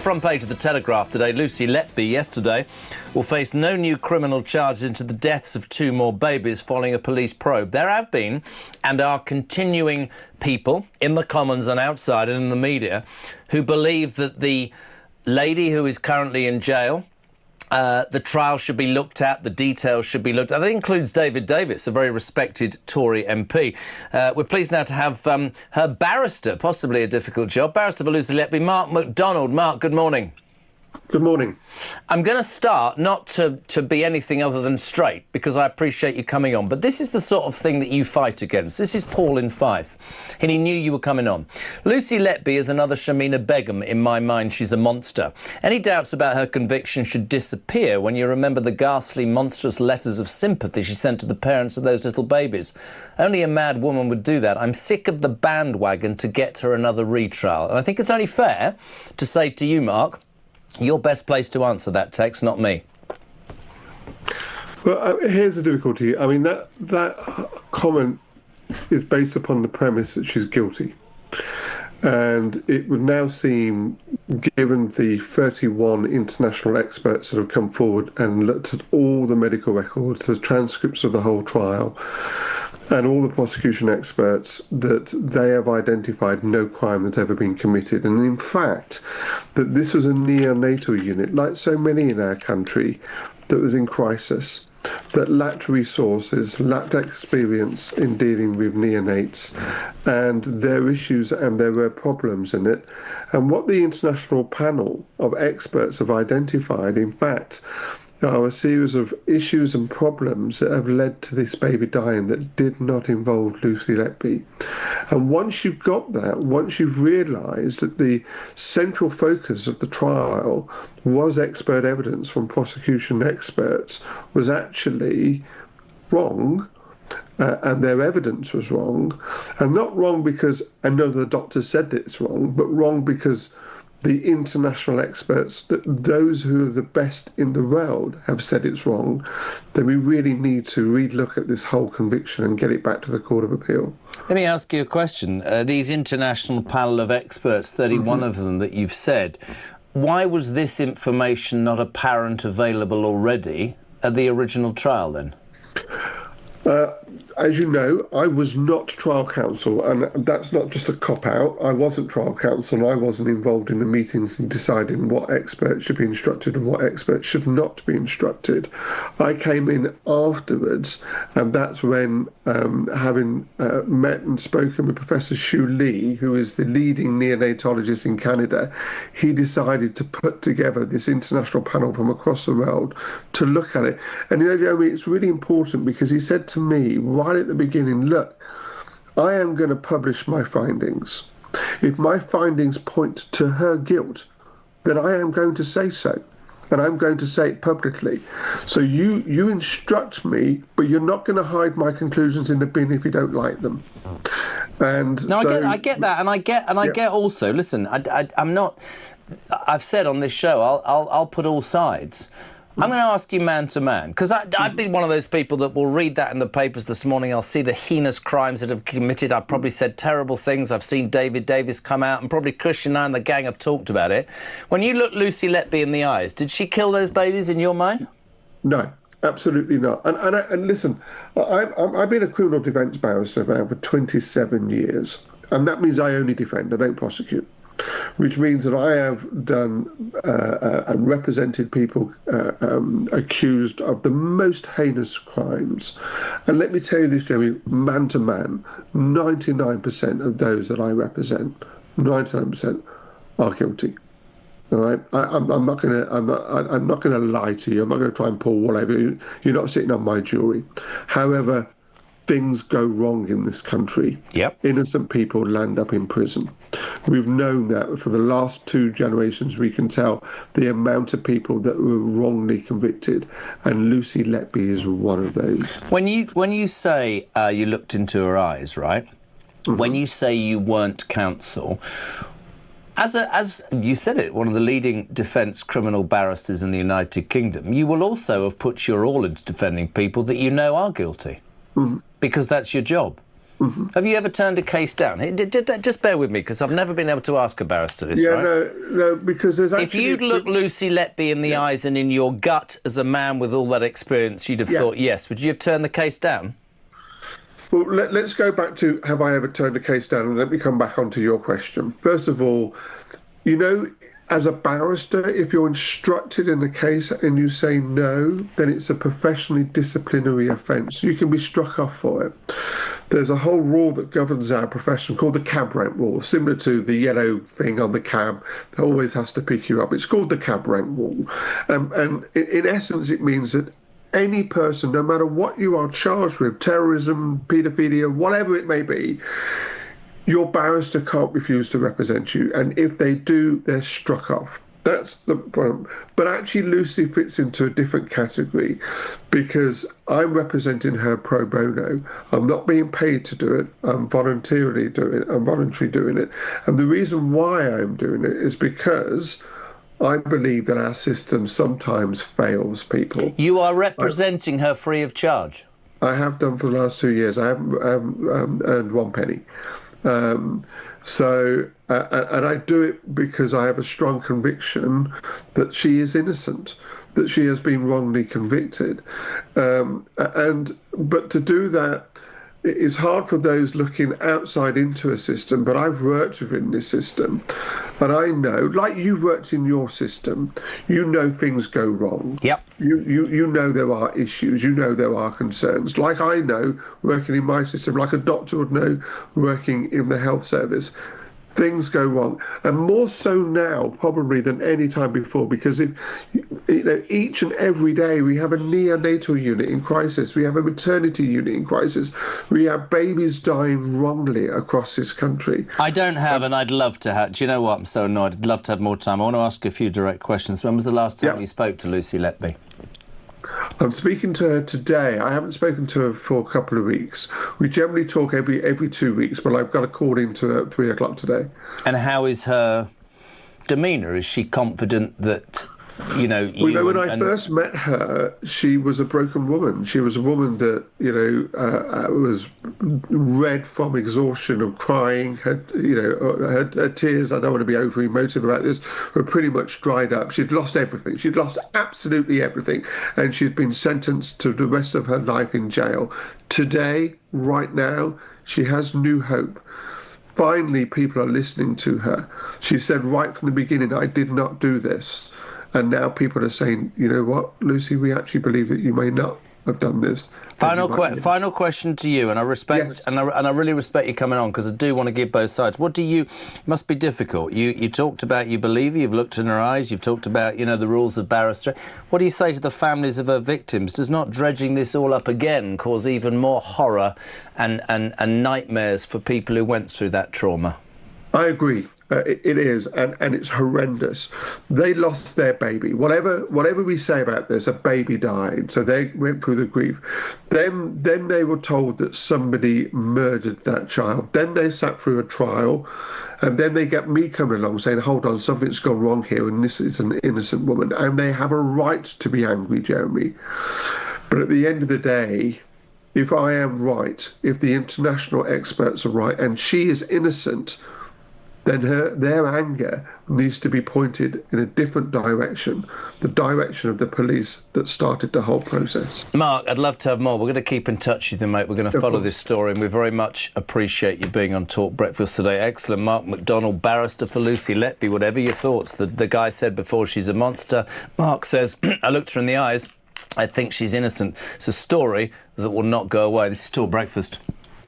Front page of the Telegraph today, Lucy Letby yesterday will face no new criminal charges into the deaths of two more babies following a police probe. There have been and are continuing people in the Commons and outside and in the media who believe that the lady who is currently in jail, the trial should be looked at, the details should be looked at. That includes David Davis, a very respected Tory MP. We're pleased now to have her barrister, possibly a difficult job, barrister for Lucy Letby, Mark McDonald. Mark, good morning. Good morning. I'm going to start not to be anything other than straight, because I appreciate you coming on, but this is the sort of thing that you fight against. This is Paul in Fife, and he knew you were coming on. Lucy Letby is another Shamina Begum. In my mind, she's a monster. Any doubts about her conviction should disappear when you remember the ghastly, monstrous letters of sympathy she sent to the parents of those little babies. Only a mad woman would do that. I'm sick of the bandwagon to get her another retrial. And I think it's only fair to say to you, Mark, you're best placed to answer that text, not me. Well, here's the difficulty. I mean, that comment is based upon the premise that she's guilty. And it would now seem, given the 31 international experts that have come forward and looked at all the medical records, the transcripts of the whole trial, and all the prosecution experts, that they have identified no crime that's ever been committed. And in fact, that this was a neonatal unit, like so many in our country, that was in crisis, that lacked resources, lacked experience in dealing with neonates, and their issues, and there were problems in it. And what the international panel of experts have identified, in fact, are a series of issues and problems that have led to this baby dying that did not involve Lucy Letby. And once you've got that, once you've realised that the central focus of the trial was expert evidence from prosecution experts was actually wrong, and their evidence was wrong, and not wrong because none of the doctors said it's wrong, but wrong because the international experts, those who are the best in the world, have said it's wrong, then we really need to relook at this whole conviction and get it back to the Court of Appeal. Let me ask you a question. These international panel of experts, 31 of them that you've said, why was this information not apparent, available already at the original trial then? As you know, I was not trial counsel, and that's not just a cop-out. I wasn't trial counsel, and I wasn't involved in the meetings and deciding what experts should be instructed and what experts should not be instructed. I came in afterwards, and that's when, having met and spoken with Professor Shu Lee, who is the leading neonatologist in Canada, he decided to put together this international panel from across the world to look at it. And, you know, Jeremy, it's really important because he said to me right at the beginning, look, I am going to publish my findings. If my findings point to her guilt, then I am going to say so, and I'm going to say it publicly. So you instruct me, but you're not going to hide my conclusions in the bin if you don't like them. And no, so, I get that, and I get also. Listen, I'm not. I've said on this show, I'll put all sides. I'm going to ask you man to man, because I'd be one of those people that will read that in the papers this morning. I'll see the heinous crimes that have committed. I've probably said terrible things. I've seen David Davis come out, and probably Christian and the gang have talked about it. When you look Lucy Letby in the eyes, did she kill those babies in your mind? No, absolutely not. And listen, I've been a criminal defence barrister now for 27 years, and that means I only defend, I don't prosecute. Which means that I have done and represented people accused of the most heinous crimes. And let me tell you this, Jeremy, man to man, 99% of those that I represent, 99% are guilty. All right, I'm not going to lie to you. I'm not going to try and pull wool over you. You're not sitting on my jury. However, things go wrong in this country. Yep. Innocent people land up in prison. We've known that for the last 2 generations. We can tell the amount of people that were wrongly convicted, and Lucy Letby is one of those. When you say you looked into her eyes, right? Mm-hmm. When you say you weren't counsel, as you said it, one of the leading defence criminal barristers in the United Kingdom, you will also have put your all into defending people that you know are guilty. Mm-hmm. Because that's your job. Have you ever turned a case down? Just bear with me, because I've never been able to ask a barrister this, Yeah, right? no, because there's actually... If you'd looked Lucy Letby in the eyes and in your gut as a man with all that experience, you'd have thought yes. Would you have turned the case down? Well, let's go back to have I ever turned a case down, and let me come back onto your question. First of all, you know, as a barrister, if you're instructed in a case and you say no, then it's a professionally disciplinary offence. You can be struck off for it. There's a whole rule that governs our profession called the cab rank rule, similar to the yellow thing on the cab that always has to pick you up. It's called the cab rank rule. And in essence, it means that any person, no matter what you are charged with, terrorism, paedophilia, whatever it may be, your barrister can't refuse to represent you. And if they do, they're struck off. That's the problem. But actually, Lucy fits into a different category because I'm representing her pro bono. I'm not being paid to do it. I'm voluntarily doing it. I'm voluntarily doing it. And the reason why I'm doing it is because I believe that our system sometimes fails people. You are representing her free of charge? I have done for the last 2 years. I haven't earned one penny. And I do it because I have a strong conviction that she is innocent, that she has been wrongly convicted. But to do that, it is hard for those looking outside into a system, but I've worked within this system, and I know, like you've worked in your system, you know things go wrong. Yep. You know there are issues, you know there are concerns. Like I know, working in my system, like a doctor would know, working in the health service, things go wrong, and more so now probably than any time before, because if you know, each and every day we have a neonatal unit in crisis, we have a maternity unit in crisis, we have babies dying wrongly across this country. I don't have, and I'd love to have. Do you know what? I'm so annoyed. I'd love to have more time. I want to ask a few direct questions. When was the last time you spoke to Lucy Letby? I'm speaking to her today. I haven't spoken to her for a couple of weeks. We generally talk every 2 weeks, but I've got a call into her at 3 o'clock today. And how is her demeanour? Is she confident that, you know... Well, you know, when I first met her, she was a broken woman. She was a woman that, you know, was red from exhaustion of crying. Her tears, I don't want to be over emotive about this, were pretty much dried up. She'd lost everything. She'd lost absolutely everything. And she'd been sentenced to the rest of her life in jail. Today, right now, she has new hope. Finally, people are listening to her. She said right from the beginning, I did not do this. And now people are saying, you know what, Lucy, we actually believe that you may not have done this. Final question to you, and I respect and I really respect you coming on, because I do want to give both sides. What do you? It must be difficult. You talked about you believe her, you've looked in her eyes, you've talked about, you know, the rules of barrister. What do you say to the families of her victims? Does not dredging this all up again cause even more horror and nightmares for people who went through that trauma? I agree. It is, and it's horrendous. They lost their baby. Whatever we say about this, a baby died, so they went through the grief. Then they were told that somebody murdered that child. Then they sat through a trial, and then they get me coming along saying, hold on, something's gone wrong here, and this is an innocent woman. And they have a right to be angry, Jeremy. But at the end of the day, if I am right, if the international experts are right, and she is innocent, then their anger needs to be pointed in a different direction, the direction of the police that started the whole process. Mark, I'd love to have more. We're going to keep in touch with you, mate. We're going to follow this story, and we very much appreciate you being on Talk Breakfast today. Excellent. Mark McDonald, barrister for Lucy Letby. Whatever your thoughts. The guy said before she's a monster. Mark says, I looked her in the eyes. I think she's innocent. It's a story that will not go away. This is Talk Breakfast.